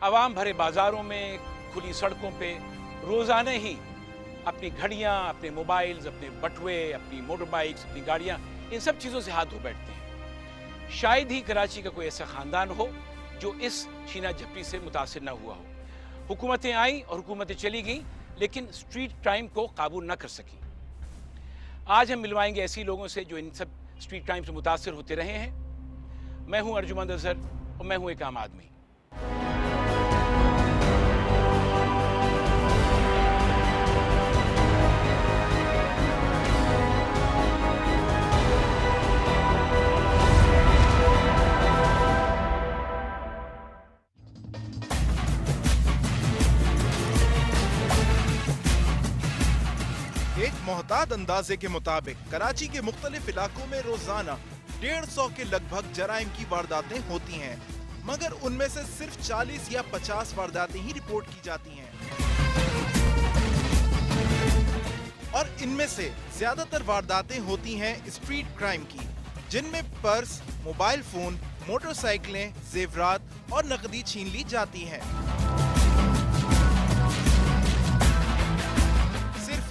आवाम भरे बाजारों में, खुली सड़कों पे रोजाना ही अपनी घड़ियां, अपने मोबाइल्स, अपने बटुए, अपनी मोटर बाइक्स, अपनी गाड़ियां, इन सब चीज़ों से हाथ धो बैठते हैं। शायद ही कराची का कोई ऐसा ख़ानदान हो जो इस छीना झपटी से मुतासिर ना हुआ हो। हुकूमतें आई और हुकूमतें चली गईं, लेकिन स्ट्रीट क्राइम को काबू न कर सकी। आज हम मिलवाएंगे ऐसे लोगों से जो इन सब स्ट्रीट क्राइम से मुतासिर होते रहे हैं। मैं हूं अर्जुमंद अजहर और मैं हूं एक आम आदमी। एक मोहताद अंदाजे के मुताबिक कराची के मुख्तलिफ इलाकों में रोजाना 150 के लगभग जराइम की वारदातें होती हैं, मगर उनमें से सिर्फ 40 या 50 वारदातें ही रिपोर्ट की जाती हैं। और इनमें से ज्यादातर वारदातें होती हैं स्ट्रीट क्राइम की, जिनमें पर्स, मोबाइल फोन, मोटरसाइकिलें, जेवरात और नकदी छीन ली जाती हैं।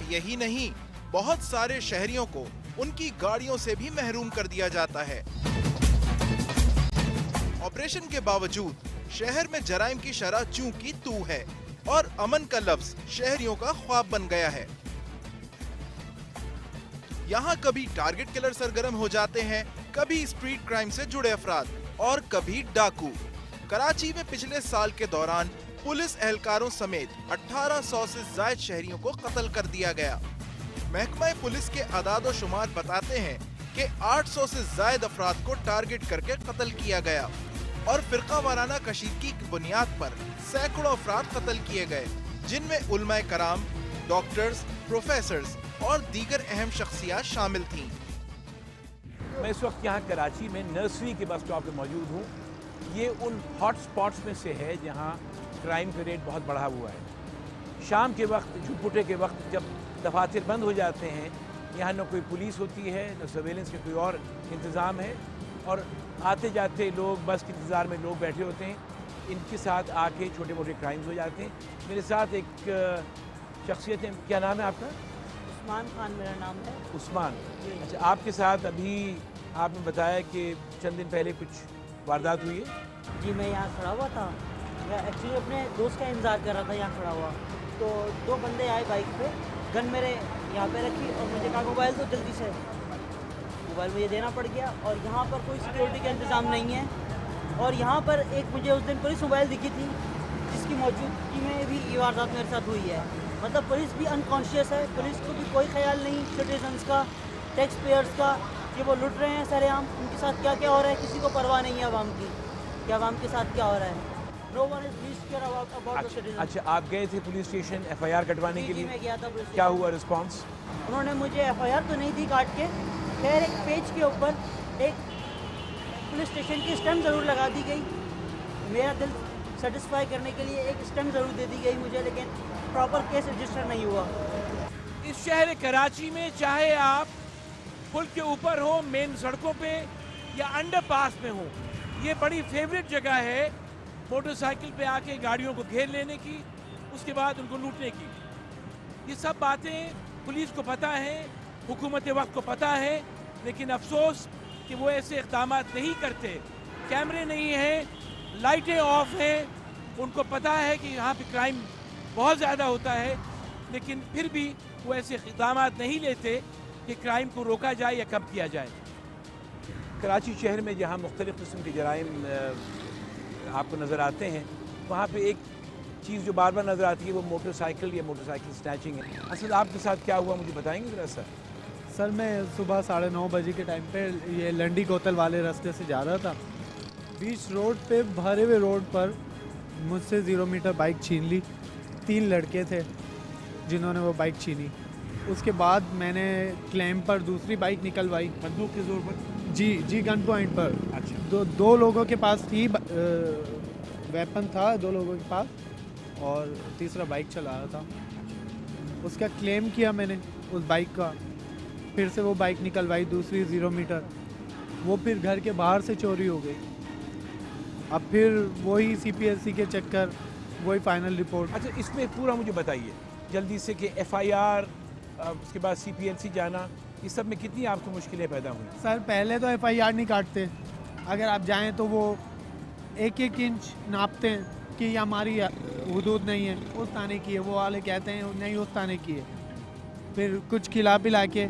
यही नहीं, बहुत सारे शहरियों को उनकी गाड़ियों से भी महरूम कर दिया जाता है। ऑपरेशन के बावजूद शहर में जराइम की शरह चूं की तू है और अमन का लफ्ज शहरियों का ख्वाब बन गया है। यहाँ कभी टारगेट किलर सरगर्म हो जाते हैं, कभी स्ट्रीट क्राइम से जुड़े अफराद और कभी डाकू। कराची में पिछले साल के दौरान पुलिस एहलकारों समेत 1800 से ज्यादा शहरियों को कत्ल कर दिया गया। महकमा पुलिस के आदाद शुमार बताते हैं कि 800 से ज्यादा अफराद को टारगेट करके कत्ल किया गया और फिरका वाराना कशीदगी की बुनियाद पर सैकड़ों अफराद कत्ल किए गए, जिनमें उलमाए कराम, डॉक्टर्स, प्रोफेसर्स और दीगर अहम शख्सियात शामिल थीं। मैं इस वक्त यहाँ कराची में नर्सरी के बस स्टॉप पे मौजूद हूँ। ये उन हॉट स्पॉट्स में से है जहाँ क्राइम का रेट बहुत बढ़ा हुआ है। शाम के वक्त, झुटपुटे के वक्त, जब दफातर बंद हो जाते हैं, यहाँ न कोई पुलिस होती है, न सर्वेलेंस के कोई और इंतज़ाम है, और आते जाते लोग, बस के इंतज़ार में लोग बैठे होते हैं, इनके साथ आके छोटे मोटे क्राइम्स हो जाते हैं। मेरे साथ एक शख्सियत है, क्या नाम है आपका? उस्मान खान मेरा नाम है। उस्मान, अच्छा। आपके साथ अभी आपने बताया कि चंद दिन पहले कुछ वारदात हुई है? जी, मैं यहाँ खड़ा हुआ था, मैं एक्चुअली अपने दोस्त का इंतज़ार कर रहा था यहाँ खड़ा हुआ, तो दो बंदे आए बाइक पे, गन मेरे यहाँ पे रखी और मुझे कहा मोबाइल तो जल्दी से। मोबाइल मुझे देना पड़ गया और यहाँ पर कोई सिक्योरिटी का इंतज़ाम नहीं है। और यहाँ पर एक मुझे उस दिन पुलिस मोबाइल दिखी थी, जिसकी मौजूदगी में भी ये वारदात मेरे साथ हुई है। मतलब पुलिस भी अनकॉन्शियस है, पुलिस को भी कोई ख्याल नहीं सिटीजन्स का, टैक्स पेयर्स का, कि वो लुट रहे हैं सरेआम, उनके साथ क्या क्या हो रहा है किसी को परवाह नहीं है आवाम की, कि आवाम के साथ क्या हो रहा है। No one is least care about the citizens. अच्छा, आप गए थे पुलिस स्टेशन FIR कटवाने के लिए? मैं गया था पुलिस क्या स्टेशन। हुआ रिस्पांस? उन्होंने मुझे FIR तो नहीं दी काट के, खैर एक पेज के ऊपर एक पुलिस स्टेशन की स्टैम्प ज़रूर लगा दी गई। मेरा दिल सेटिस्फाई करने के लिए एक स्टैम्प ज़रूर दे दी गई मुझे, लेकिन प्रॉपर केस रजिस्टर नहीं हुआ। इस शहर कराची में चाहे आप पुल के ऊपर हो, मेन सड़कों पे, या अंडरपास में हो, ये बड़ी फेवरेट जगह है मोटरसाइकिल पे आके गाड़ियों को घेर लेने की, उसके बाद उनको लूटने की। ये सब बातें पुलिस को पता है, हुकूमत वक्त को पता है, लेकिन अफसोस कि वो ऐसे इक़दाम नहीं करते। कैमरे नहीं हैं, लाइटें ऑफ हैं, उनको पता है कि यहाँ पे क्राइम बहुत ज़्यादा होता है, लेकिन फिर भी वो ऐसे इक़दाम नहीं लेते कि क्राइम को रोका जाए या कम किया जाए। कराची शहर में जहाँ मुख्तलिफ़ किस्म के जराइम आपको नज़र आते हैं, वहाँ पे एक चीज़ जो बार बार नज़र आती है वो मोटरसाइकिल या मोटरसाइकिल स्नैचिंग है। असल आपके साथ क्या हुआ मुझे बताएंगे ज़रा सर? सर मैं सुबह 9:30 बजे के टाइम पे ये लंडी कोतल वाले रास्ते से जा रहा था। बीच रोड पे, भरे हुए रोड पर मुझसे 0 मीटर बाइक छीन ली। 3 लड़के थे जिन्होंने वो बाइक छीनी। उसके बाद मैंने क्लेम पर दूसरी बाइक निकलवाई। बंदूक के जोर पर? जी, गन पॉइंट पर। अच्छा। दो लोगों के पास थी, वेपन था 2 लोगों के पास, और तीसरा बाइक चला रहा था। उसका क्लेम किया मैंने उस बाइक का, फिर से वो बाइक निकलवाई दूसरी 0 मीटर, वो फिर घर के बाहर से चोरी हो गई। अब फिर वही CPSC के चक्कर, वही फाइनल रिपोर्ट। अच्छा, इसमें पूरा मुझे बताइए जल्दी से कि FIR, उसके बाद CPLC जाना, इस सब में कितनी आपको मुश्किलें पैदा हुई? सर पहले तो FIR नहीं काटते, अगर आप जाएं तो वो 1-1 इंच नापते हैं कि ये हमारी हुदूद नहीं है, उस थाने की है, वो वाले कहते हैं नहीं उस थाने की है, फिर कुछ खिला पिला के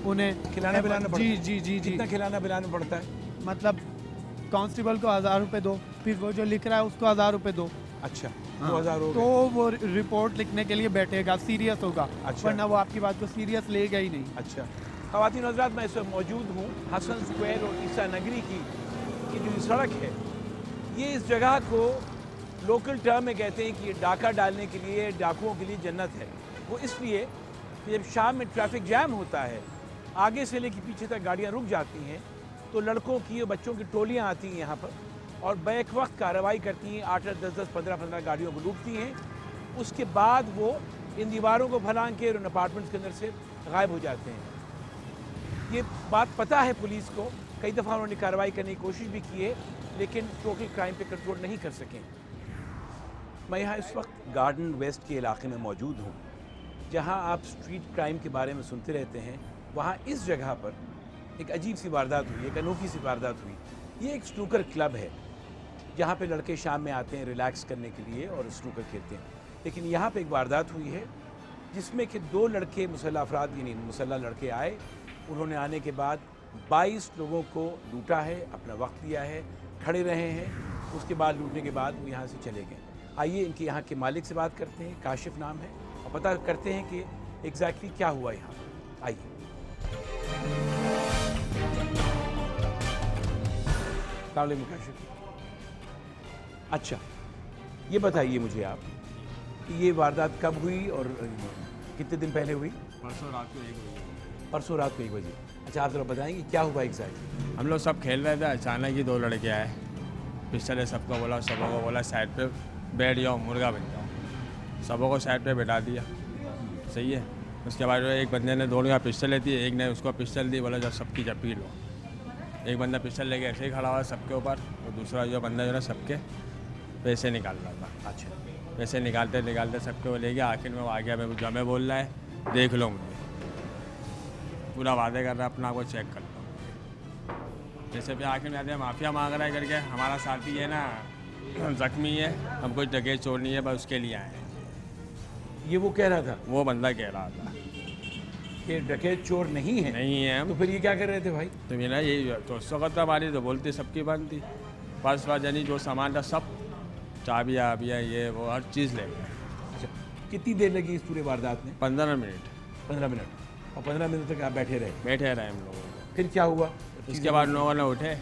उन्हें खिलाना पिलाना पड़ता जी है? जी जी जी कितना खिलाना पिलाना पड़ता है? मतलब कांस्टेबल को 1000 रुपये दो, फिर वो जो लिख रहा है उसको 1000 रुपये दो। अच्छा, हाँ, 2000 हो तो गए। वो रिपोर्ट लिखने के लिए बैठेगा, सीरियस होगा, अच्छा। वरना वो आपकी बात को सीरियस लेगा ही नहीं। अच्छा, ख़वातीन और हज़रात, मैं इस वक्त मौजूद हूँ हसन स्क्वायर और ईसा नगरी की ये जो सड़क है, ये इस जगह को लोकल टर्म में कहते हैं कि ये डाका डालने के लिए, डाकुओं के लिए जन्नत है। वो इसलिए कि जब शाम में ट्रैफिक जैम होता है, आगे से लेकर पीछे तक गाड़ियाँ रुक जाती हैं, तो लड़कों की और बच्चों की टोलियाँ आती हैं यहाँ पर और बैक वक्त कार्रवाई करती हैं, 8-8, 10-10, 15-15 गाड़ियों को लूटती हैं। उसके बाद वो इन दीवारों को फलांग के उन अपार्टमेंट्स के अंदर से गायब हो जाते हैं। ये बात पता है पुलिस को, कई दफ़ा उन्होंने कार्रवाई करने की कोशिश भी की है, लेकिन टोटल क्राइम पे कंट्रोल नहीं कर सकें। मैं यहाँ इस वक्त गार्डन वेस्ट के इलाके में मौजूद हूँ, जहाँ आप स्ट्रीट क्राइम के बारे में सुनते रहते हैं। वहाँ इस जगह पर एक अजीब सी वारदात हुई, एक अनोखी सी वारदात हुई। ये एक स्नूकर क्लब है जहाँ पे लड़के शाम में आते हैं रिलैक्स करने के लिए और स्नूकर खेलते हैं। लेकिन यहाँ पे एक वारदात हुई है जिसमें कि 2 लड़के मुसल्लह अफराद, यानी मुसल्लह लड़के आए। उन्होंने आने के बाद 22 लोगों को लूटा है, अपना वक्त लिया है, खड़े रहे हैं। उसके बाद लूटने के बाद वो यहाँ से चले गए। आइए इनके यहाँ के मालिक से बात करते हैं, काशिफ नाम है, और पता करते हैं कि एग्जैक्टली क्या हुआ यहाँ। आइए। अस्सलाम वालेकुम काशिफ। अच्छा, ये बताइए मुझे आप कि ये वारदात कब हुई और कितने दिन पहले हुई? परसों रात को 1 बजे। परसों रात को 1 बजे। अच्छा, आप ज़रा बताएंगे क्या हुआ एग्जैक्टली? हम लोग सब खेल रहे थे, अचानक ही 2 लड़के आए, पिस्टल सबको बोला, सबों को बोला साइड पे बैठ जाओ, मुर्गा बन जाओ। सबों को साइड पे बैठा दिया, सही है। उसके बाद एक बंदे ने दोनों का पिस्टल लेती है, एक ने उसको पिस्टल दी, बोला जब सबकी जपी लो। एक बंदा पिस्टल लेके ऐसे ही खड़ा हुआ सबके ऊपर, और दूसरा जो बंदा जो है सबके पैसे निकाल रहा था। अच्छा, पैसे निकालते निकालते सबके वो ले गया। आखिर में वो आ गया, मैं जो हमें बोल रहा है देख लो मुझे, पूरा वादे कर रहा है, अपना आपको चेक कर लो। जैसे भी आखिर में आते हैं माफिया मांग रहा है करके, हमारा साथी है ना जख्मी है, हम कोई जगह चोर नहीं है, बस उसके लिए आए हैं। ये वो कह रहा था वो बंदा कह रहा था कि डकैत चोर नहीं है। नहीं है तो हम। फिर ये क्या कर रहे थे भाई? तो मेरा यही तो सौगत हमारी तो बोलती सबकी बंद थी, पर्स वर्स यानी जो सामान था सब, चाबियाँ आबियाँ ये वो हर चीज़ ले गए। अच्छा, कितनी देर लगी इस पूरे वारदात में? 15 मिनट 15 मिनट। और 15 मिनट तक आप बैठे रहे? बैठे रहे हम लोगों को। फिर क्या हुआ? इसके बाद लोगों ने उठे,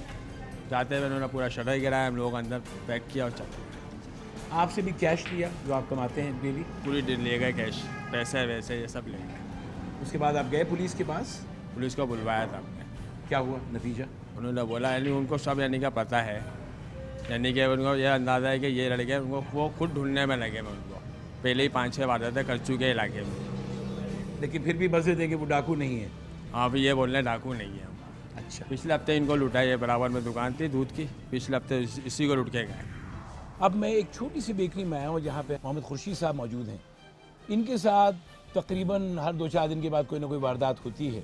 जाते हुए उन्होंने पूरा शटर गिराया, हम लोगों को अंदर पैक किया और चले गए। आपसे भी कैश लिया जो आप कमाते हैं डेली? पूरी दिन ले गए कैश, पैसे वैसे ये सब ले गए। उसके बाद आप गए पुलिस के पास? पुलिस को बुलवाया था हमने। क्या हुआ नतीजा? उन्होंने बोला यानी उनको सब यानी का पता है, यानी कि उनको ये अंदाज़ा है कि ये लड़के उनको वो खुद ढूंढने में लगे में, उनको पहले ही 5-6 वारदातें कर चुके इलाके में। लेकिन फिर भी बसे देंगे वो डाकू नहीं है। हाँ भी ये बोल रहे डाकू नहीं है हम। अच्छा, पिछले हफ्ते इनको लूटा, ये बराबर में दुकान थी दूध की, पिछले हफ्ते इसी को लूट के गए। अब मैं एक छोटी सी बेकरी में आया हूँ जहाँ पे मोहम्मद खुर्शीद साहब मौजूद हैं। इनके साथ तकरीबन हर 2-4 दिन के बाद कोई ना कोई वारदात होती है।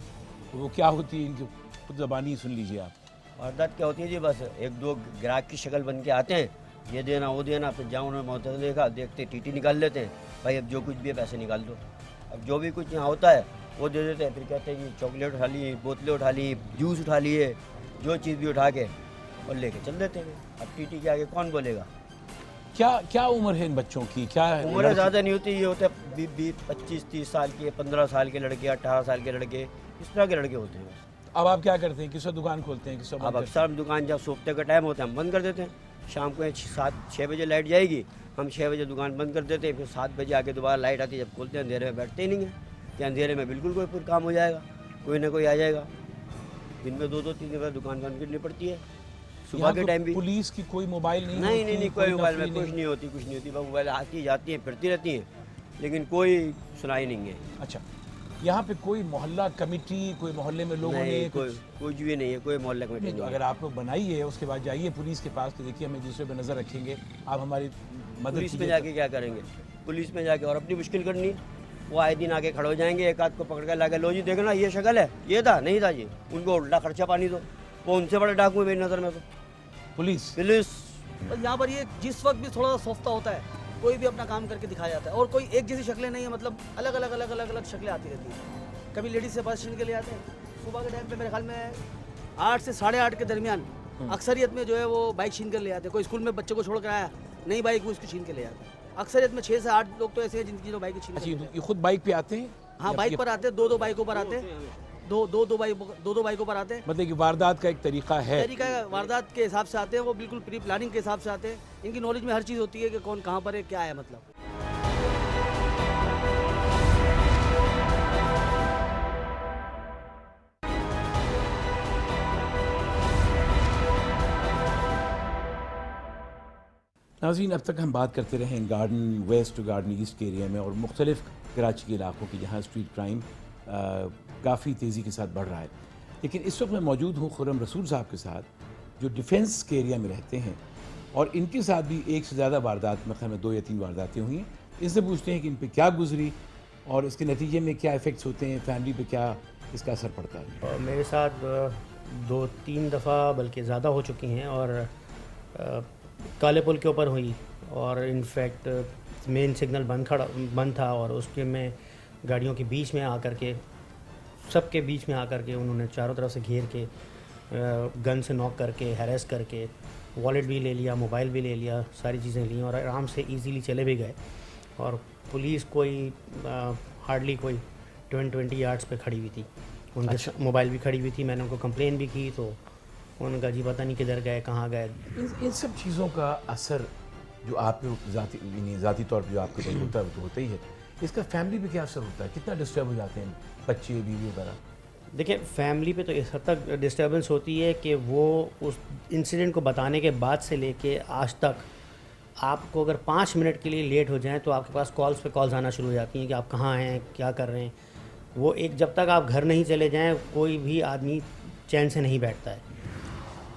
तो वो क्या होती है इनकी खुद ज़बानी सुन लीजिए आप। वारदात क्या होती है जी, बस 1-2 ग्राहक की शक्ल बन के आते हैं, ये देना वो देना, फिर जहाँ उन्होंने मोहतर देखा देखते टीटी निकाल लेते हैं, भाई अब जो कुछ भी है पैसे निकाल दो। अब जो भी कुछ यहाँ होता है वो दे देते हैं, फिर कहते हैं जी चॉकलेट उठा ली, बोतलें उठा ली, जूस उठा लिए, जो चीज़ भी उठा के और लेके चल देते हैं। अब टीटी के आगे कौन बोलेगा? क्या क्या उम्र है इन बच्चों की? क्या उम्र ज़्यादा नहीं होती, ये होते 20, 25, 30 साल के, 15 साल के लड़के, 18 साल के लड़के, इस तरह के लड़के होते हैं। अब आप क्या करते हैं? किस वक्त दुकान खोलते हैं? किस वक्त अब बंद करते अक्सर हम दुकान जब सोखते का टाइम होता है हम बंद कर देते हैं। शाम को 7-6 बजे लाइट जाएगी, हम 6 बजे दुकान बंद कर देते हैं, फिर 7 बजे आके दोबारा लाइट आती है, जब खोलते हैं अंधेरे में बैठते ही नहीं है कि अंधेरे में बिल्कुल कोई फिर काम हो जाएगा, कोई ना कोई आ जाएगा। दिन में 2-2, 3 बार दुकान बंद करनी पड़ती है। सुबह के टाइम भी पुलिस की कोई मोबाइल नहीं नहीं होती, नहीं नहीं कोई मोबाइल में नफरी कुछ नहीं होती, कुछ नहीं होती। बस मोबाइल आती जाती हैं, फिरती रहती हैं, लेकिन कोई सुनाई नहीं है। अच्छा, यहाँ पे कोई मोहल्ला कमेटी, कोई मोहल्ले में लोगों ने नहीं, कोई कुछ भी नहीं है, कोई मोहल्ला कमेटी नहीं, तो नहीं है। अगर आप लोग बनाई है उसके बाद जाइए पुलिस के पास कि देखिए हम एक दूसरे पे नजर रखेंगे, आप हमारी मदद पुलिस में कीजिए। जाके क्या करेंगे? पुलिस में जाके और अपनी मुश्किल करनी, वो आए दिन आके खड़े हो जाएंगे, एक आध को पकड़ कर लाके, लो जी देखना ये शक्ल है, ये था नहीं था जी, उनको उल्टा खर्चा पानी दो, वो उनसे बड़े डाकू है मेरी नज़र में। तो पुलिस पुलिस और यहाँ पर ये जिस वक्त भी थोड़ा सा सोफ्ता होता है, कोई भी अपना काम करके दिखाया जाता है और कोई एक जैसी शक्लें नहीं है, मतलब अलग अलग शक्लें आती रहती हैं। कभी लेडीज से बस छीन के ले आते हैं, सुबह के टाइम पे मेरे ख्याल में 8 से 8:30 के दरमियान अक्सरियत में जो है वो बाइक छीन कर ले आते हैं। कोई स्कूल में बच्चे को छोड़ कर आया, नई बाइक वो उसको छीन के ले आते हैं। अक्सरियत में 6 से 8 लोग तो ऐसे हैं जिनकी जो बाइक छीन अच्छा, के ले जाते ये खुद बाइक पे आते हैं? हैं। हाँ, या बाइक ये- पर आते हैं, दो बाइकों पर आते हैं, दो बाइकों पर आते हैं। मतलब कि वारदात का एक तरीका है। तरीका वारदात के हिसाब से आते हैं, वो बिल्कुल प्री प्लानिंग के हिसाब से आते हैं। इनकी नॉलेज में हर चीज़ होती है कि कौन कहाँ पर है, क्या है मतलब। नाज़रीन, अब तक हम बात करते रहे हैं गार्डन वेस्ट और गार्डन ईस्ट के एरिया में और मुख्तलिफ कराची के इलाकों की जहाँ स्ट्रीट क्राइम काफ़ी तेज़ी के साथ बढ़ रहा है। लेकिन इस वक्त मैं मौजूद हूँ खुर्रम रसूल साहब के साथ, जो डिफेंस के एरिया में रहते हैं और इनके साथ भी एक से ज़्यादा वारदात, मतलब में 2 या 3 वारदातें हुई हैं। इनसे पूछते हैं कि इन पर क्या गुजरी और इसके नतीजे में क्या इफ़ेक्ट्स होते हैं, फैमिली पे क्या इसका असर पड़ता है। और मेरे साथ 2-3 दफ़ा बल्कि ज़्यादा हो चुकी हैं और काले पुल के ऊपर हुई और इनफैक्ट मेन सिग्नल बंद था और उसके में गाड़ियों के बीच में आकर के, सबके बीच में आकर के उन्होंने चारों तरफ से घेर के गन से नॉक करके हैरेस करके वॉलेट भी ले लिया, मोबाइल भी ले लिया, सारी चीज़ें ली और आराम से इजीली चले भी गए। और पुलिस कोई हार्डली कोई 20 यार्ड्स पे खड़ी हुई थी, उनके मोबाइल भी खड़ी हुई थी। मैंने उनको कंप्लेन भी की तो उन्होंने कहा जी पता नहीं किधर गए, कहाँ गए। इन सब चीज़ों का असर जो आप पे ज़ाती तौर पे जो आपके ऊपर होता है वो तो होता ही है, इसका फैमिली पे क्या असर होता है? कितना डिस्टर्ब हो जाते हैं बच्चे, बीवी वगैरह? देखिए, फैमिली पे तो इस हद तक डिस्टर्बेंस होती है कि वो उस इंसिडेंट को बताने के बाद से लेके आज तक आपको अगर 5 मिनट के लिए लेट हो जाएं तो आपके पास कॉल्स पे कॉल्स आना शुरू हो जाती हैं कि आप कहाँ हैं, क्या कर रहे हैं। वो एक जब तक आप घर नहीं चले जाएं कोई भी आदमी चैन से नहीं बैठता है।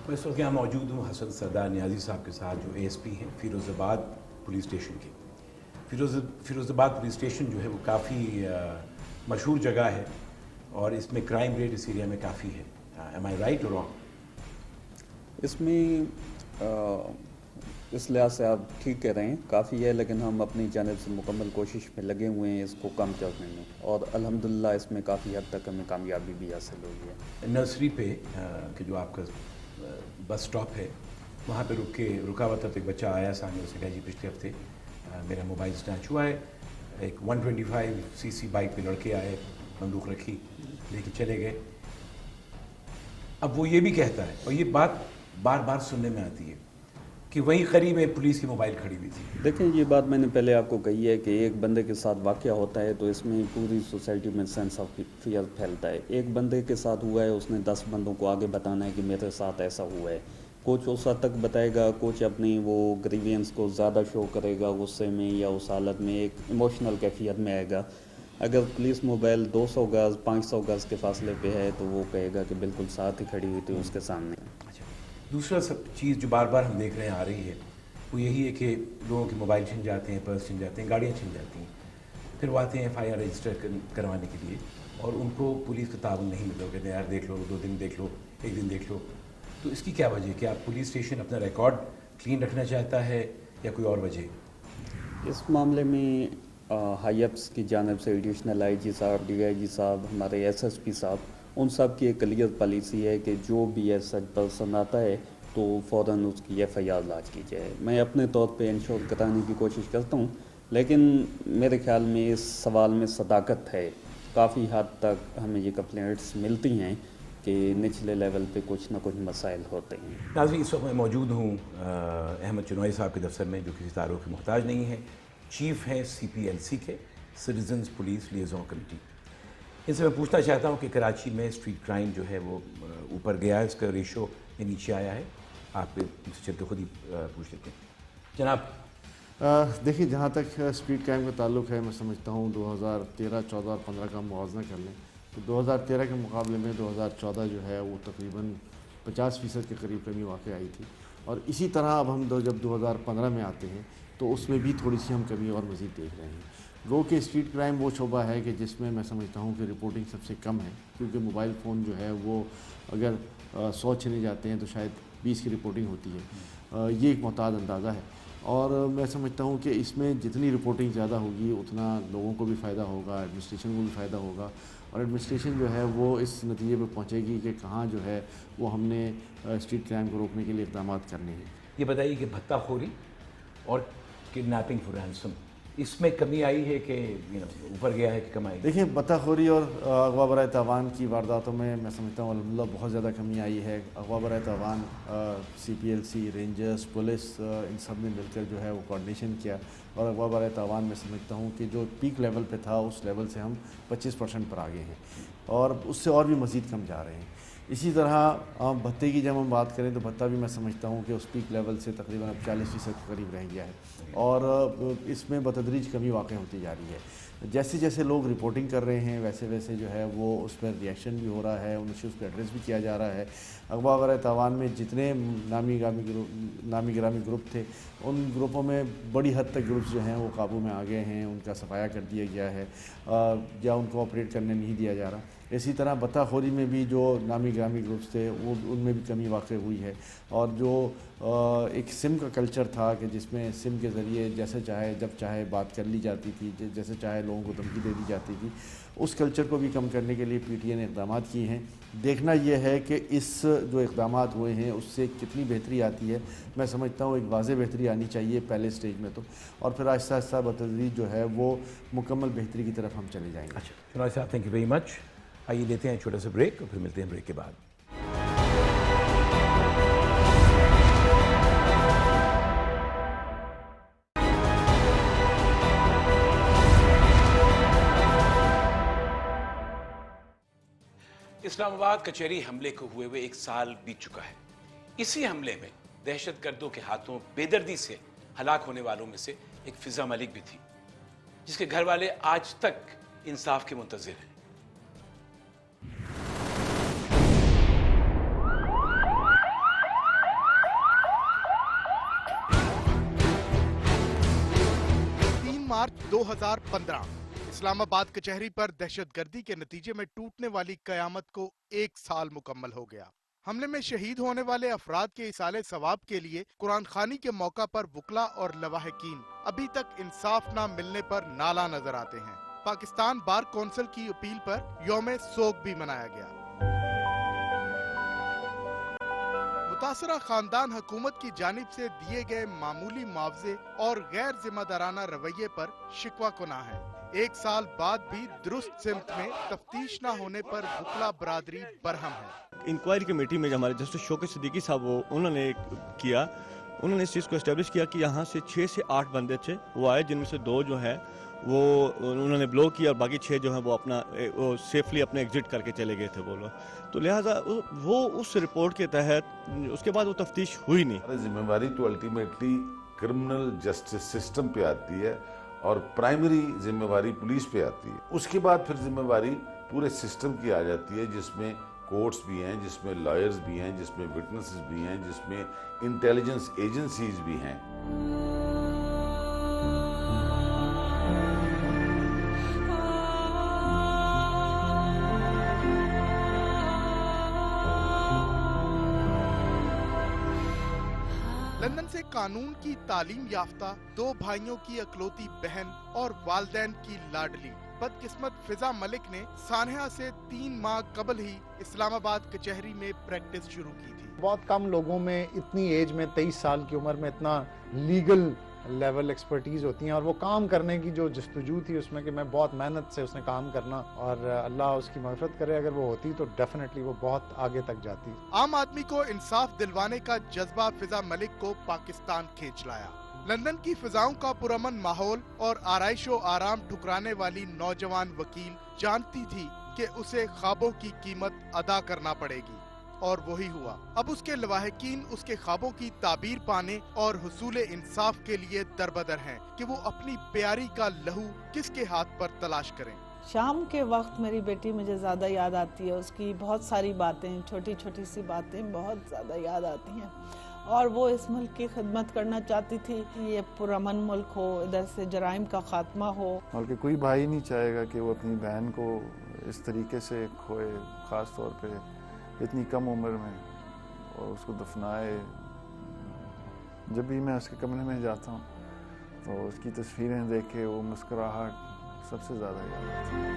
मैं इस वक्त यहाँ मौजूद हूँ हसन सरदार नियाजी साहब के साथ, जो ASP हैं फ़िरोज़ाबाद पुलिस स्टेशन के। फ़िरोज़ाबाद पुलिस स्टेशन जो है वो काफ़ी मशहूर जगह है और इसमें क्राइम रेट इस एरिया में काफ़ी है। एम आई राइट और रॉन्ग? इसमें इस लिहाज से आप ठीक कह रहे हैं, काफ़ी है, लेकिन हम अपनी जानिब से मुकम्मल कोशिश में लगे हुए हैं इसको कम करने में और अल्हम्दुलिल्लाह इसमें काफ़ी हद तक हमें कामयाबी भी हासिल हुई है। नर्सरी पे कि जो आपका बस स्टॉप है वहाँ पे रुका हुआ था तो एक बच्चा आया सामने, उसने कहा जी पिछले हफ्ते मेरा मोबाइल स्नैच हुआ है। एक 125cc बाइक पे लड़के आए, बंदूक रखी, लेके चले गए। अब वो ये भी कहता है और ये बात बार बार सुनने में आती है कि वहीं करीब में पुलिस की मोबाइल खड़ी हुई थी। देखें, ये बात मैंने पहले आपको कही है कि एक बंदे के साथ वाक़या होता है तो इसमें पूरी सोसाइटी में सेंस ऑफ फियर फैलता है। एक बंदे के साथ हुआ है, उसने 10 बंदों को आगे बताना है कि मेरे साथ ऐसा हुआ है। कुछ उस हद तक बताएगा, कुछ अपनी वो ग्रीवियंस को ज़्यादा शो करेगा गुस्से में या उस हालत में, एक इमोशनल कैफियत में आएगा। अगर पुलिस मोबाइल 200 गज़ 500 गज़ के फासले पे है तो वो कहेगा कि बिल्कुल साथ ही खड़ी हुई थी उसके सामने। अच्छा, दूसरा सब चीज़ जो बार बार हम देख रहे हैं आ रही है वो यही है कि लोगों के मोबाइल छिन जाते हैं, पर्स छिन जाते हैं, गाड़ियाँ छिन जाती हैं। फिर वो आते हैं FIR रजिस्टर करवाने के लिए और उनको पुलिस का ताउन नहीं मिलता। कहते हैं यार देख लो, 2 दिन देख लो, 1 दिन देख लो। तो इसकी क्या वजह है? क्या पुलिस स्टेशन अपना रिकॉर्ड क्लीन रखना चाहता है या कोई और वजह? इस मामले में हाई अप्स की जानिब से एडिशनल IG साहब, DIG साहब, हमारे SSP साहब, उन सब की एक क्लियर पॉलिसी है कि जो भी ऐसा पर्सन आता है तो फ़ौरन उसकी FIR लॉन्च की जाए। मैं अपने तौर पे इंश्योर कराने की कोशिश करता हूँ, लेकिन मेरे ख्याल में इस सवाल में सदाकत है। काफ़ी हद तक हमें ये कंप्लेंट्स मिलती हैं कि निचले लेवल पे कुछ ना कुछ मसाइल होते हैं। नाज़रीन, इस वक्त मैं मौजूद हूँ अहमद चुनौई साहब के दफ्तर में, जो किसी तारुफ के मोहताज नहीं है। चीफ हैं CPLC के, सिटीजन्स पुलिस लिएज़ोन कमेटी। इनसे मैं पूछना चाहता हूँ कि कराची में स्ट्रीट क्राइम जो है वो ऊपर गया है, इसका रेशो नीचे आया है? आप इनसे चलते खुद ही पूछ लेते हैं। जनाब, देखिए, जहाँ तक स्ट्रीट क्राइम का ताल्लुक है, मैं समझता हूँ 2013, 14 और 15 का मुआवजा कर लें तो 2013 के मुकाबले में 2014 जो है वो तकरीबन 50% के करीब कमी वाक़ई आई थी। और इसी तरह अब हम जब 2015 में आते हैं तो उसमें भी थोड़ी सी हम कमी और मज़ीद देख रहे हैं। गो के स्ट्रीट क्राइम वो शोबा है कि जिसमें मैं समझता हूँ कि रिपोर्टिंग सबसे कम है, क्योंकि मोबाइल फ़ोन जो है वो अगर 100 छीने जाते हैं तो शायद 20 की रिपोर्टिंग होती है। ये एक मोहताद अंदाज़ा है और मैं समझता हूँ कि इसमें जितनी रिपोर्टिंग ज़्यादा होगी उतना लोगों को भी फ़ायदा होगा, एडमिनिस्ट्रेशन को भी फ़ायदा होगा और एडमिनिस्ट्रेशन जो है वो इस नतीजे पर पहुँचेगी कि कहाँ जो है वो हमने स्ट्रीट क्राइम को रोकने के लिए इक़दाम करने हैं। ये बताइए कि भत्ताखोरी और किडनैपिंग फॉर रैंसम, इसमें कमी आई है कि ऊपर गया है कि कम आई? देखिए, भत्ताखोरी और अगवा बराए तावान की वारदातों में मैं समझता हूँ अल्हम्दुलिल्लाह बहुत ज़्यादा कमी आई है। अगवा बराए तावान CPLC, रेंजर्स, पुलिस इन सब ने मिलकर जो है वो कोऑर्डिनेशन किया और अगवा बराए तावान में समझता हूँ कि जो पीक लेवल पे था उस लेवल से हम 25% पर आगे हैं और उससे और भी मज़ीद कम जा रहे हैं। इसी तरह भत्ते की जब हम बात करें तो भत्ता भी मैं समझता हूँ कि उस पीक लेवल से तकरीबन अब 40% के करीब रह गया है और इसमें बतदरीज कमी वाक़ई होती जा रही है। जैसे जैसे लोग रिपोर्टिंग कर रहे हैं वैसे वैसे जो है वो उस पर रिएक्शन भी हो रहा है, उन इश्यूज़ को एड्रेस भी किया जा रहा है। अगवा बराए तावान में जितने नामी गिरामी ग्रुप थे उन ग्रुपों में बड़ी हद तक ग्रुप्स जो हैं वो काबू में आ गए हैं, उनका सफाया कर दिया गया है या उनको ऑपरेट करने नहीं दिया जा रहा। इसी तरह भत्ताखोरी में भी जो नामी गिरामी ग्रुप्स थे वो उनमें भी कमी वाक़ई हुई है और जो एक सिम का कल्चर था कि जिसमें सिम के ज़रिए जैसे चाहे जब चाहे बात कर ली जाती थी, जैसे चाहे लोगों को धमकी दे दी जाती थी, उस कल्चर को भी कम करने के लिए PTA ने इक़दाम किए हैं। देखना यह है कि इस जो इक़दाम हुए हैं उससे कितनी बेहतरी आती है। मैं समझता हूँ एक वाज़ेह बेहतरी आनी चाहिए पहले स्टेज में तो, और फिर आहिस्ता आहिस्ता बतदरीज जो है वो मुकम्मल बेहतरी की तरफ हम चले जाएंगे। अच्छा शनाज साहब, थैंक यू वेरी मच। आइए लेते हैं छोटा सा ब्रेक और फिर मिलते हैं ब्रेक के बाद। इस्लामाबाद कचहरी हमले को हुए 1 साल बीत चुका है। इसी हमले में दहशतगर्दों के हाथों बेदर्दी से हलाक होने वालों में से एक फिजा मलिक भी थी, जिसके घर वाले आज तक इंसाफ के मुंतजिर हैं। मार्च 2015 इस्लामाबाद कचहरी पर दहशतगर्दी के नतीजे में टूटने वाली कयामत को 1 साल मुकम्मल हो गया। हमले में शहीद होने वाले अफराद के इसाले सवाब के लिए कुरान खानी के मौका पर वुकला और लवाहकीन अभी तक इंसाफ न मिलने पर नाला नजर आते हैं। पाकिस्तान बार कौंसिल की अपील पर यौम सोग भी मनाया गया। मुतासरा खानदान हुकूमत की जानिब से दिए गए मामूली मुआवजे और गैर जिम्मेदाराना रवैये पर शिकवा कुना है। 1 साल बाद भी दुरुस्त सिमत में तफ्तीश न होने पर वुकला बरादरी बरहम है। इंक्वायरी कमेटी में हमारे जस्टिस शौकत सिद्दीकी साहब उन्होंने इस चीज़ को एस्टेब्लिश किया कि यहाँ से 6 से 8 बंदे थे, वो आए, जिनमें से 2 जो है वो उन्होंने ब्लॉक किया और बाकी 6 जो है वो सेफली अपने एग्जिट करके चले गए थे वो लोग। तो लिहाजा वो उस रिपोर्ट के तहत उसके बाद वो तफ्तीश हुई नहीं। जिम्मेवारी तो अल्टीमेटली क्रिमिनल जस्टिस सिस्टम पे आती है और प्राइमरी जिम्मेवारी पुलिस पे आती है। उसके बाद फिर जिम्मेवारी पूरे सिस्टम की आ जाती है, जिसमें कोर्ट्स भी हैं, जिसमें लॉयर्स भी हैं, जिसमें विटनेसेस भी हैं, जिसमें इंटेलिजेंस एजेंसीज भी हैं। लंदन से कानून की तालीम याफ्ता 2 भाइयों की अकलौती बहन और वालदैन की लाडली बदकिस्मत फिजा मलिक ने सानहा से 3 माह कबल ही इस्लामाबाद कचहरी में प्रैक्टिस शुरू की थी। बहुत कम लोगों में इतनी एज में 23 साल की उम्र में इतना लीगल लेवल एक्सपर्टीज होती हैं और वो काम करने की जो जस्तजू थी उसमें कि मैं बहुत मेहनत से उसने काम करना, और अल्लाह उसकी मग़फ़िरत करे, अगर वो होती तो डेफिनेटली वो बहुत आगे तक जाती। आम आदमी को इंसाफ दिलवाने का जज्बा फिजा मलिक को पाकिस्तान खींच लाया। लंदन की फिजाओं का पुरअमन माहौल और आराइशो आराम ठुकराने वाली नौजवान वकील जानती थी कि उसे ख्वाबों की कीमत अदा करना पड़ेगी। और वही हुआ। अब उसके लवाहिकीन उसके ख्वाबों की ताबीर पाने और हुसूल इंसाफ के लिए दरबदर हैं कि वो अपनी प्यारी का लहू किसके हाथ पर तलाश करें। शाम के वक्त मेरी बेटी मुझे ज़्यादा याद आती है, उसकी बहुत सारी बातें, छोटी छोटी सी बातें बहुत ज़्यादा याद आती हैं। और वो इस मुल्क की खिदमत करना चाहती थी कि ये पुरअमन मुल्क हो, इधर से जराइम का खात्मा हो। बल्कि कोई भाई नहीं चाहेगा कि वो अपनी बहन को इस तरीके से खोए, ख़ास तौर पे इतनी कम उम्र में, और उसको दफनाए। जब भी मैं उसके कमरे में जाता हूँ तो उसकी तस्वीरें देख के वो मुस्कुराहट सबसे ज़्यादा याद आती है।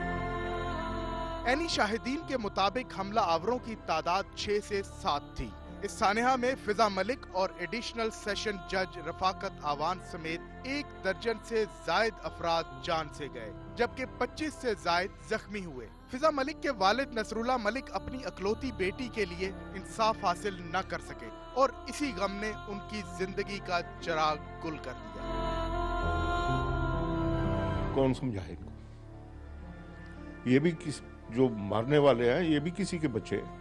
एनी शाहिदीन के मुताबिक हमला आवरों की तादाद 6 से 7 थी। इस सानेहा में फिजा मलिक और एडिशनल सेशन जज रफाकत आवान समेत 1 दर्जन से जायद अफराद जान से गए, जबकि 25 से जायद जख्मी हुए। फिजा मलिक के वालिद नसरुल्लाह मलिक अपनी अकलौती बेटी के लिए इंसाफ हासिल न कर सके और इसी गम ने उनकी जिंदगी का चिराग गुल कर दिया। कौन समझाए इनको? ये भी जो मारने वाले हैं ये भी किसी के बच्चे हैं,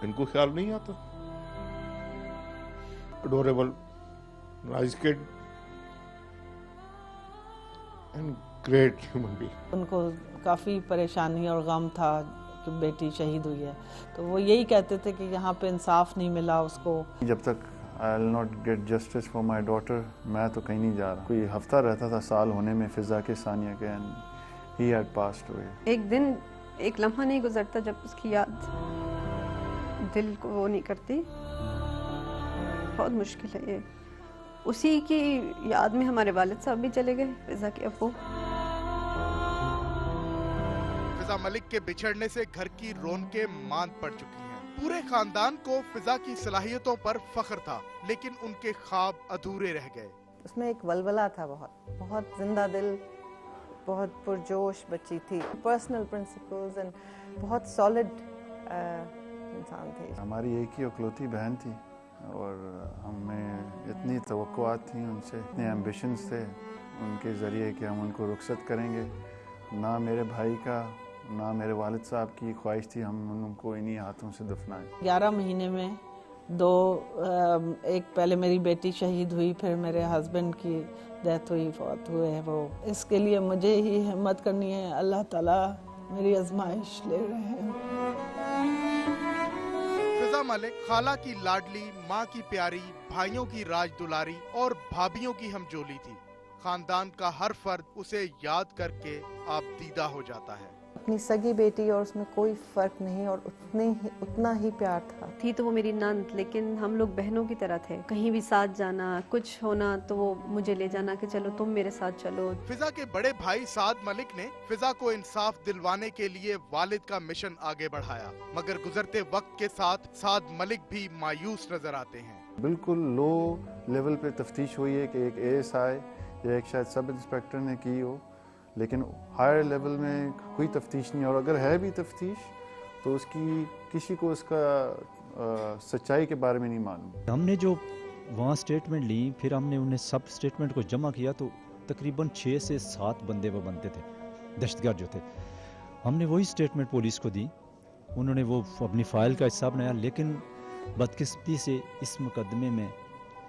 इनको ख्याल नहीं आता। Adorable, nice kid and great human being. उनको काफ़ी परेशानी और गम था कि बेटी शहीद हुई है, तो वो यही कहते थे कि यहाँ पे इंसाफ नहीं मिला उसको। जब तक I will not gate justice for my daughter, मैं तो कहीं नहीं जा रहा। कोई हफ्ता रहता था साल होने में फिजा के, सानिया के, and he had passed away. एक दिन, एक लम्हा नहीं गुजरता जब उसकी याद दिल को वो नहीं करती। बहुत मुश्किल है ये। उसी की याद में हमारे वालिद साहब भी चले गए, फिजा के अब्बू। फिजा मलिक के बिछड़ने से घर की रौनकें मांद पड़ चुकी हैं। पूरे खानदान को फिजा की सलाहियतों पर फख्र था, लेकिन उनके ख्वाब अधूरे रह गए। उसमें एक वलवला था, बहुत जिंदा दिल, बहुत पुरजोश बच्ची थी। पर्सनल प्रिंसिपल्स एंड बहुत सॉलिड इंसान थे। हमारी एक ही इकलौती बहन थी और हमें इतनी तवक्कुआत थी उनसे, इतने एम्बिशंस थे उनके ज़रिए कि हम उनको रुखसत करेंगे। ना मेरे भाई का, ना मेरे वालिद साहब की ख्वाहिश थी हम उनको इन्हीं हाथों से दफनाएं। 11 महीने में एक पहले मेरी बेटी शहीद हुई, फिर मेरे हस्बैंड की डेथ हुई, फौत हुए हैं वो। इसके लिए मुझे ही हिम्मत करनी है। अल्लाह ताला मेरी आजमाइश ले रहे हैं। फिजा मलिक खाला की लाडली, माँ की प्यारी, भाइयों की राज दुलारी और भाभियों की हमजोली थी। खानदान का हर फर्द उसे याद करके आबदीदा हो जाता है। अपनी सगी बेटी और उसमें कोई फर्क नहीं, और उतना ही प्यार था। थी तो वो मेरी नंद, लेकिन हम लोग बहनों की तरह थे। कहीं भी साथ जाना, कुछ होना तो वो मुझे ले जाना कि चलो तुम मेरे साथ चलो। फिजा के बड़े भाई साद मलिक ने फिजा को इंसाफ दिलवाने के लिए वालिद का मिशन आगे बढ़ाया, मगर गुजरते वक्त के साथ साद मलिक भी मायूस नजर आते हैं। बिल्कुल लो लेवल पे तफ्तीश हुई है कि एक ASI या एक शायद सब इंस्पेक्टर ने की हो, लेकिन हायर लेवल में कोई तफ्तीश नहीं। और अगर है भी तफ्तीश तो उसकी किसी को उसका सच्चाई के बारे में नहीं मालूम। हमने जो वहाँ स्टेटमेंट ली, फिर हमने उन्हें सब स्टेटमेंट को जमा किया तो तकरीबन 6 से 7 बंदे वो बनते थे, दहशतगर्द जो थे। हमने वही स्टेटमेंट पुलिस को दी, उन्होंने वो अपनी फ़ाइल का हिस्सा बनाया। लेकिन बदकिस्मती से इस मुकदमे में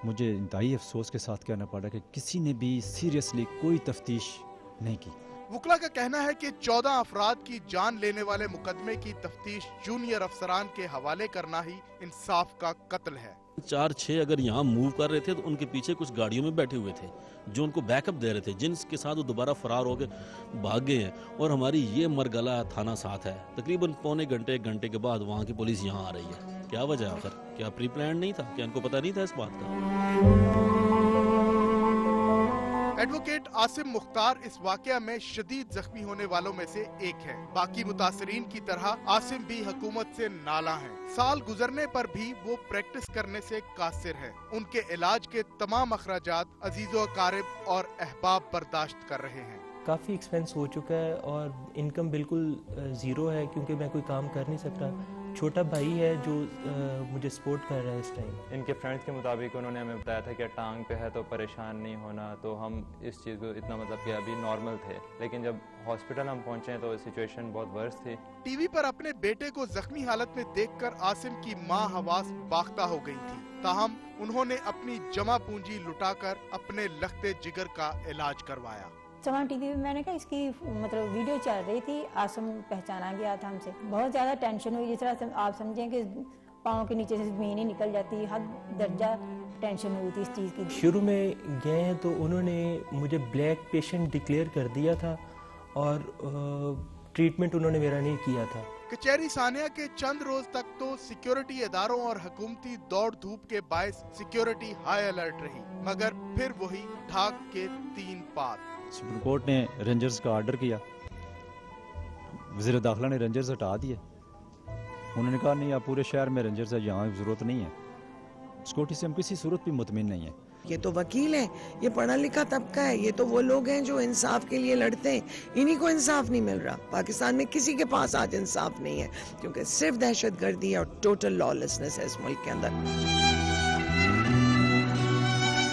मुझे इंतहाई अफसोस के साथ कहना पड़ा कि किसी ने भी सीरियसली कोई तफ्तीश नहीं की। वुकला का कहना है कि 14 अफराद की जान लेने वाले मुकदमे की तफ्तीश जूनियर अफसरान के हवाले करना ही इंसाफ का कत्ल है। 4-6 अगर यहाँ मूव कर रहे थे तो उनके पीछे कुछ गाड़ियों में बैठे हुए थे जो उनको बैकअप दे रहे थे, जिनके साथ वो दोबारा फरार होकर भाग गए हैं। और हमारी ये मरगला थाना साथ है, तकरीबन पौने घंटे 1 घंटे के बाद वहाँ की पुलिस यहाँ आ रही है। क्या वजह है आखिर? क्या प्री प्लान नहीं था? क्या इनको पता नहीं था इस बात का? एडवोकेट आसिम मुख्तार इस वाकया में शदीद जख्मी होने वालों में से एक है। बाकी मुतासरीन की तरह आसिम भी हुकूमत से नाला हैं। साल गुजरने पर भी वो प्रैक्टिस करने से कासिर है। उनके इलाज के तमाम अखराजात अजीज़ो अकारिब और अहबाब बर्दाश्त कर रहे हैं। काफ़ी एक्सपेंस हो चुका है और इनकम बिल्कुल ज़ीरो है क्योंकि मैं कोई काम कर नहीं सक रहा। छोटा भाई है जो मुझे सपोर्ट कर रहा है इस टाइम। इनके फ्रेंड्स के मुताबिक उन्होंने हमें बताया था कि टांग पे है तो परेशान नहीं होना, तो हम इस चीज़ को इतना मतलब कि अभी नॉर्मल थे, लेकिन जब हॉस्पिटल हम पहुंचे तो सिचुएशन बहुत वर्स थी। टीवी पर अपने बेटे को जख्मी हालत में देखकर आसिम की मां हवास बाख्ता हो गई थी। ताहम उन्होंने अपनी जमा पूंजी लुटाकर अपने लखते जिगर का इलाज करवाया। चमन टीवी में मैंने कहा इसकी मतलब वीडियो चल रही थी, आसम पहचाना गया था हमसे। बहुत ज़्यादा टेंशन हुई, जिस तरह से आप समझें कि पाँव के नीचे से ज़मीन ही निकल जाती, हद दर्जा टेंशन हुई थी इस चीज़ की। शुरू में गए हैं तो उन्होंने मुझे ब्लैक पेशेंट डिक्लेयर कर दिया था और ट्रीटमेंट उन्होंने मेरा नहीं किया था। कचहरी सानिया के चंद रोज तक तो सिक्योरिटी इदारों और हुकूमती दौड़ धूप के बायस सिक्योरिटी हाई अलर्ट रही, मगर फिर वही ढाक के 3 पात। सुप्रीम कोर्ट ने रेंजर्स का ऑर्डर किया, वज़ीर दाखिला ने रेंजर्स हटा दिए। उन्होंने कहा नहीं, आप पूरे शहर में रेंजर्स है, यहाँ ज़रूरत नहीं है। सिक्योरिटी से हम किसी सूरत भी मुतमिन नहीं है। ये तो वकील हैं, ये पढ़ा लिखा तबका है, ये तो वो लोग हैं जो इंसाफ के लिए लड़ते हैं। इन्हीं को इंसाफ नहीं मिल रहा। पाकिस्तान में किसी के पास आज इंसाफ नहीं है क्योंकि सिर्फ दहशतगर्दी और टोटल लॉलेसनेस है इस मुल्क के अंदर।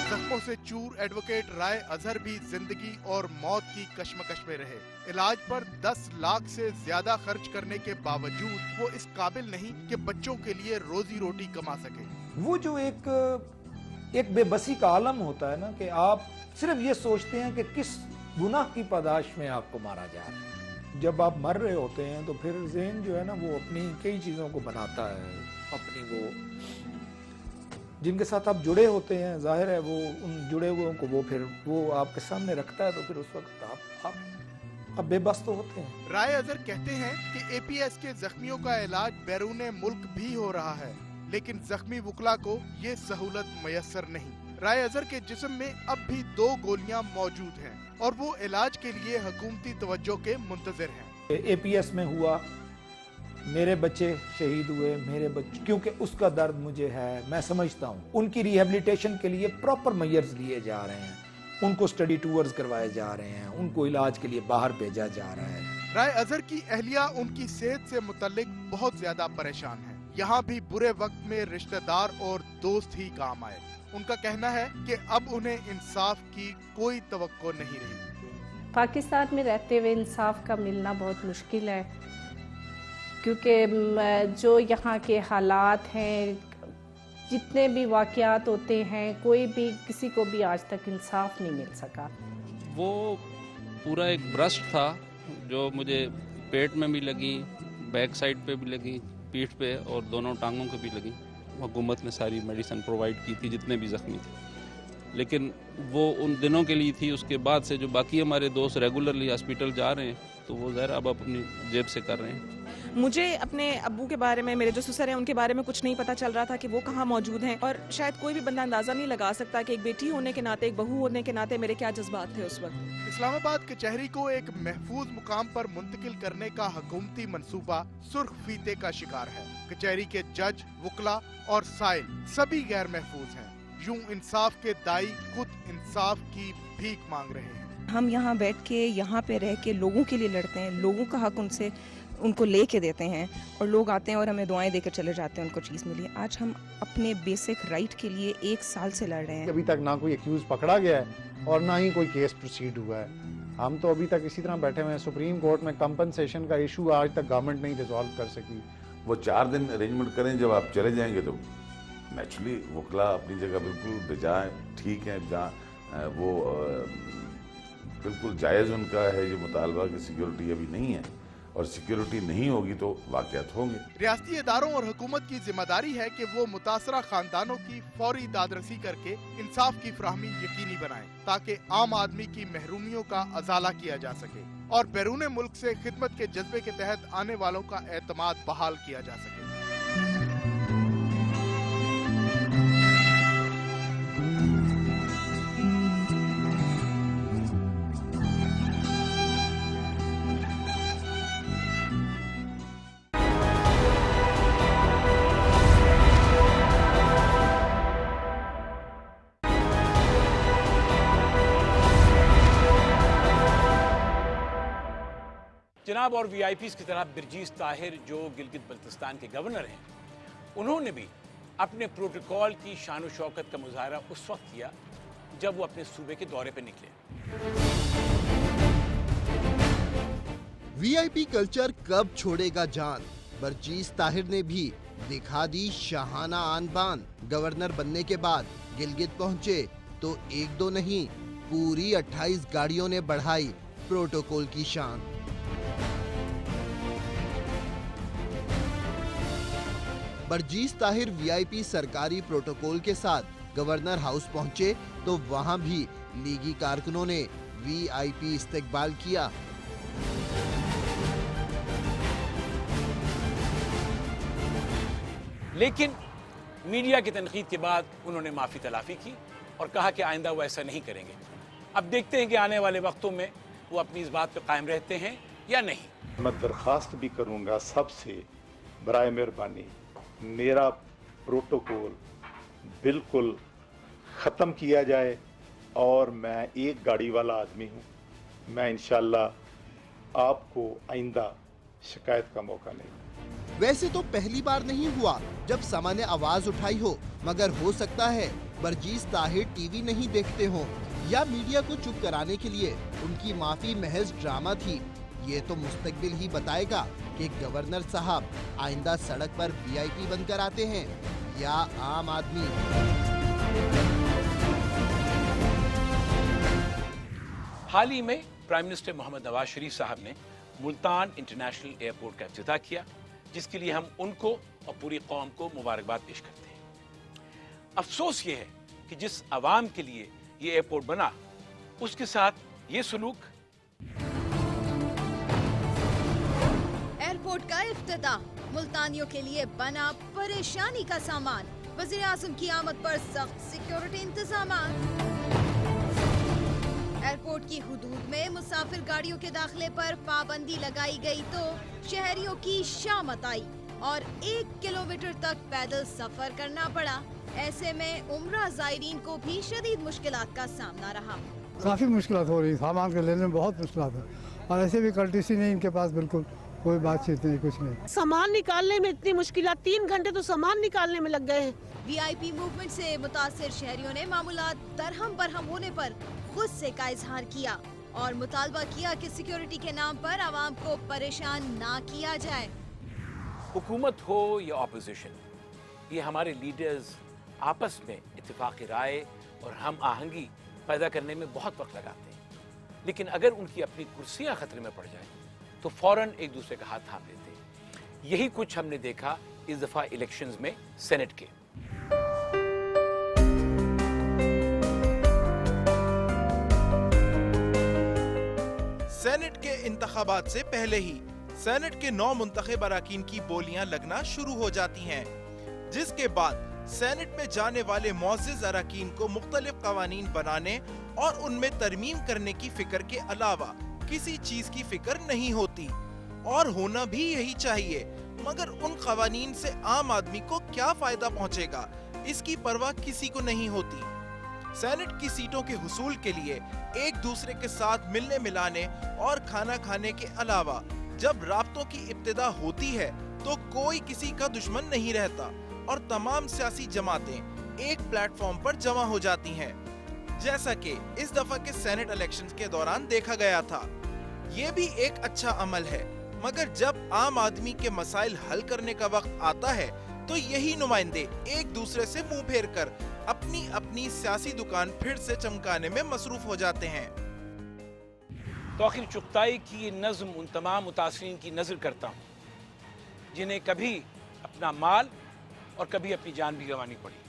जख्मों से चूर एडवोकेट राय अजहर भी जिंदगी और मौत की कश्मकश में रहे। इलाज पर 10 लाख से ज्यादा खर्च करने के बावजूद वो इस काबिल नहीं कि बच्चों के लिए रोजी रोटी कमा सके। वो जो एक बेबसी का आलम होता है ना, कि आप सिर्फ ये सोचते हैं कि किस गुनाह की पादाश में आपको मारा जा रहा है। जब आप मर रहे होते हैं तो फिर ज़हन जो है ना वो अपनी कई चीज़ों को बनाता है, अपनी वो जिनके साथ आप जुड़े होते हैं, जाहिर है वो उन जुड़े हुए को वो फिर वो आपके सामने रखता है, तो फिर उस वक्त आप बेबस तो होते हैं। राय अजहर कहते हैं कि एपीएस के जख्मियों का इलाज बैरूने मुल्क भी हो रहा है, लेकिन जख्मी वुकला को ये सहूलत मयसर नहीं। राय अजहर के जिस्म में अब भी 2 गोलियां मौजूद हैं और वो इलाज के लिए हुकूमती तवज्जो के मुंतजिर हैं। एपीएस में हुआ, मेरे बच्चे शहीद हुए, मेरे बच्चे, क्योंकि उसका दर्द मुझे है, मैं समझता हूँ। उनकी रिहेबिलिटेशन के लिए प्रॉपर मेजर्स लिए जा रहे हैं, उनको स्टडी टूर्स करवाए जा रहे हैं, उनको इलाज के लिए बाहर भेजा जा रहा है। राय अजहर की अहलिया उनकी सेहत से मुतल्लिक बहुत ज्यादा परेशान है। यहाँ भी बुरे वक्त में रिश्तेदार और दोस्त ही काम आए। उनका कहना है कि अब उन्हें इंसाफ की कोई तवक्को नहीं रही। पाकिस्तान में रहते हुए इंसाफ का मिलना बहुत मुश्किल है क्योंकि जो यहाँ के हालात हैं, जितने भी वाक़यात होते हैं, कोई भी किसी को भी आज तक इंसाफ नहीं मिल सका। वो पूरा एक ब्रस्ट था जो मुझे पेट में भी लगी, बैक साइड पे भी लगी, पीठ पे और दोनों टांगों के भी लगी। हुकूमत ने सारी मेडिसिन प्रोवाइड की थी जितने भी ज़ख्मी थे, लेकिन वो उन दिनों के लिए थी। उसके बाद से जो बाकी हमारे दोस्त रेगुलरली हॉस्पिटल जा रहे हैं तो वो ज़रा अब अपनी जेब से कर रहे हैं। मुझे अपने अब्बू के बारे में, मेरे जो ससुर हैं उनके बारे में कुछ नहीं पता चल रहा था कि वो कहाँ मौजूद हैं, और शायद कोई भी बंदा अंदाज़ा नहीं लगा सकता कि एक बेटी होने के नाते, एक बहू होने के नाते मेरे क्या जज्बात थे उस वक्त। इस्लामाबाद कचहरी को एक महफूज मुकाम पर मुंतकिल करने का हुकूमती मंसूबा सुर्ख फीते का शिकार है। कचहरी के जज, वुकला और साइल सभी गैर महफूज हैं। यूं इंसाफ के दाई खुद इंसाफ की भीख मांग रहे हैं। हम यहाँ बैठ के, यहाँ पे रह के लोगों के लिए लड़ते हैं, लोगों का हक उनको ले के देते हैं, और लोग आते हैं और हमें दुआएं देकर चले जाते हैं, उनको चीज़ मिली। आज हम अपने बेसिक राइट के लिए 1 साल से लड़ रहे हैं। अभी तक ना कोई एक्यूज पकड़ा गया है और ना ही कोई केस प्रोसीड हुआ है। हम तो अभी तक इसी तरह बैठे हुए हैं। सुप्रीम कोर्ट में कंपनसेशन का इशू आज तक गवर्नमेंट नहीं रिजॉल्व कर सकी। वो 4 दिन अरेंजमेंट करें, जब आप चले जाएंगे तो नेचुरली वकला अपनी जगह बिल्कुल बजाय ठीक है, जहाँ वो बिल्कुल जायज़ उनका है ये मुतालबा कि सिक्योरिटी अभी नहीं है, और सिक्योरिटी नहीं होगी तो वाक़यात होंगे। रियासती इदारों और हुकूमत की जिम्मेदारी है कि वो मुतासरा खानदानों की फौरी दादरसी करके इंसाफ की फराहमी यकीनी बनाएं, ताकि आम आदमी की महरूमियों का अजाला किया जा सके और बैरूने मुल्क से खिदमत के जज्बे के तहत आने वालों का एतमाद बहाल किया जा सके। जनाब और वीआईपीज़ की तरह बिरजीस ताहिर जो गिलगित बल्तिस्तान के गवर्नर हैं, उन्होंने भी अपने प्रोटोकॉल की शान व शौकत का मुजाहरा उस वक्त किया जब वो अपने सूबे के दौरे पर निकले। वीआईपी कल्चर कब छोड़ेगा जान? बरजीस ताहिर ने भी दिखा दी शाहाना आन बान। गवर्नर बनने के बाद गिलगित पहुंचे तो एक दो नहीं, पूरी 28 गाड़ियों ने बढ़ाई प्रोटोकॉल की शान। बरजीस ताहिर वीआईपी सरकारी प्रोटोकॉल के साथ गवर्नर हाउस पहुंचे तो वहां भी लीगी कारकुनों ने वीआईपी इस्तकबाल किया। लेकिन मीडिया की तनकीद के बाद उन्होंने माफ़ी तलाफी की और कहा कि आइंदा वो ऐसा नहीं करेंगे। अब देखते हैं कि आने वाले वक्तों में वो अपनी इस बात पर कायम रहते हैं या नहीं। मैं दरख्वास्त भी करूंगा सबसे, बराए मेहरबानी मेरा प्रोटोकॉल बिल्कुल ख़त्म किया जाए और मैं एक गाड़ी वाला आदमी हूँ। मैं इंशाल्लाह आपको आइंदा शिकायत का मौका नहीं। वैसे तो पहली बार नहीं हुआ जब समा ने आवाज उठाई हो, मगर हो सकता है बरजीस ताहिर टीवी नहीं देखते हों या मीडिया को चुप कराने के लिए उनकी माफी महज ड्रामा थी। ये तो मुस्तकबिल ही बताएगा कि गवर्नर साहब आइंदा सड़क पर वीआईपी बनकर आते हैं या आम आदमी। हाल ही में प्राइम मिनिस्टर मोहम्मद नवाज शरीफ साहब ने मुल्तान इंटरनेशनल एयरपोर्ट का इफ्तिताह किया, जिसके लिए हम उनको और पूरी कौम को मुबारकबाद पेश करते हैं। अफसोस ये है कि जिस आवाम के लिए ये एयरपोर्ट बना, उसके साथ ये सलूक। एयरपोर्ट का इफ्तिताह मुल्तानियों के लिए बना परेशानी का सामान। वज़ीर आज़म की आमद पर सख्त सिक्योरिटी इंतजाम। एयरपोर्ट की हुदूद में मुसाफिर गाड़ियों के दाखिले पर पाबंदी लगाई गई तो शहरियों की शामत आई और 1 किलोमीटर तक पैदल सफर करना पड़ा। ऐसे में उम्रा ज़ायरीन को भी शदीद मुश्किलात का सामना रहा। काफ़ी मुश्किलात हो रही, सामान के लेने में बहुत मुश्किलात है और ऐसे भी कर्टिसी नहीं इनके पास, बिल्कुल कोई बातचीत नहीं, कुछ नहीं। सामान निकालने में इतनी मुश्किलात, 3 घंटे तो सामान निकालने में लग गए हैं। वीआईपी मूवमेंट से मुतासिर शहरियों ने मामूलात दरहम बरहम होने पर गुस्से का इजहार किया और मुतालबा किया कि सिक्योरिटी के नाम पर आवाम को परेशान ना किया जाए। हुकूमत हो या ऑपोजिशन, ये हमारे लीडर्स आपस में इत्तेफाक राय और हम आहंगी पैदा करने में बहुत वक्त लगाते हैं, लेकिन अगर उनकी अपनी कुर्सियां खतरे में पड़ जाए तो फौरन एक दूसरे का हाथ थाम लेते हैं। यही कुछ हमने देखा इस दफा इलेक्शंस में सेनेट के। सेनेट के इंतखाबात से पहले ही सेनेट के 9 मुंतखब अराकीन की बोलियां लगना शुरू हो जाती हैं, जिसके बाद सेनेट में जाने वाले मुअज़्ज़िज़ अराकीन को मुख्तलिफ कवानीन बनाने और उनमें तरमीम करने की फिक्र के अलावा किसी चीज की फिक्र नहीं होती, और होना भी यही चाहिए। मगर उन कवानीन से आम आदमी को क्या फायदा पहुंचेगा, इसकी परवाह किसी को नहीं होती। सेनेट की सीटों के हुसूल के लिए एक दूसरे के साथ मिलने मिलाने और खाना खाने के अलावा जब राब्तों की इब्तिदा होती है तो कोई किसी का दुश्मन नहीं रहता और तमाम सियासी जमातें एक प्लेटफॉर्म पर जमा हो जाती हैं, जैसा कि इस दफा के सेनेट इलेक्शंस के दौरान देखा गया था। ये भी एक अच्छा अमल है, मगर जब आम आदमी के मसाइल हल करने का वक्त आता है तो यही नुमाइंदे एक दूसरे से मुंह फेर कर अपनी अपनी सियासी दुकान फिर से चमकाने में मसरूफ हो जाते हैं। तो आखिर चुगताई की ये नज़्म उन तमाम मुतासिरीन की नज़र करता हूँ जिन्हें कभी अपना माल और कभी अपनी जान भी गंवानी पड़ी।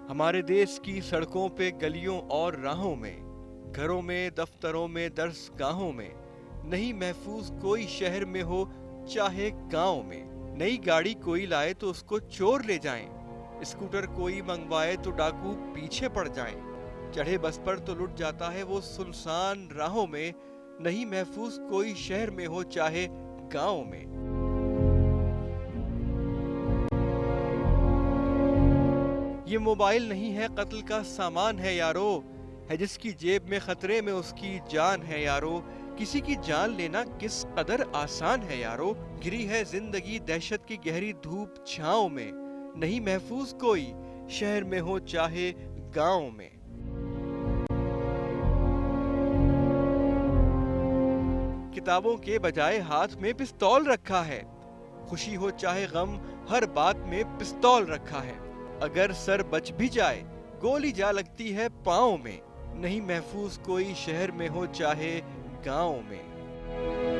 हमारे देश की सड़कों पे, गलियों और राहों में, घरों में, दफ्तरों में, दरसगाहों में नहीं महफूज कोई शहर में हो चाहे गांव में। नई गाड़ी कोई लाए तो उसको चोर ले जाएं, स्कूटर कोई मंगवाए तो डाकू पीछे पड़ जाएं, चढ़े बस पर तो लुट जाता है वो सुनसान राहों में। नहीं महफूज कोई शहर में हो चाहे गांव में। ये मोबाइल नहीं है कत्ल का सामान है यारो, है जिसकी जेब में खतरे में उसकी जान है यारो। किसी की जान लेना किस कदर आसान है यारो। गिरी है जिंदगी दहशत की गहरी धूप छांव में, नहीं महफूज कोई शहर में हो चाहे गांव में। किताबों के बजाय हाथ में पिस्तौल रखा है, खुशी हो चाहे गम हर बात में पिस्तौल रखा है। अगर सर बच भी जाए गोली जा लगती है पाँव में, नहीं महफूज कोई शहर में हो चाहे गांव में।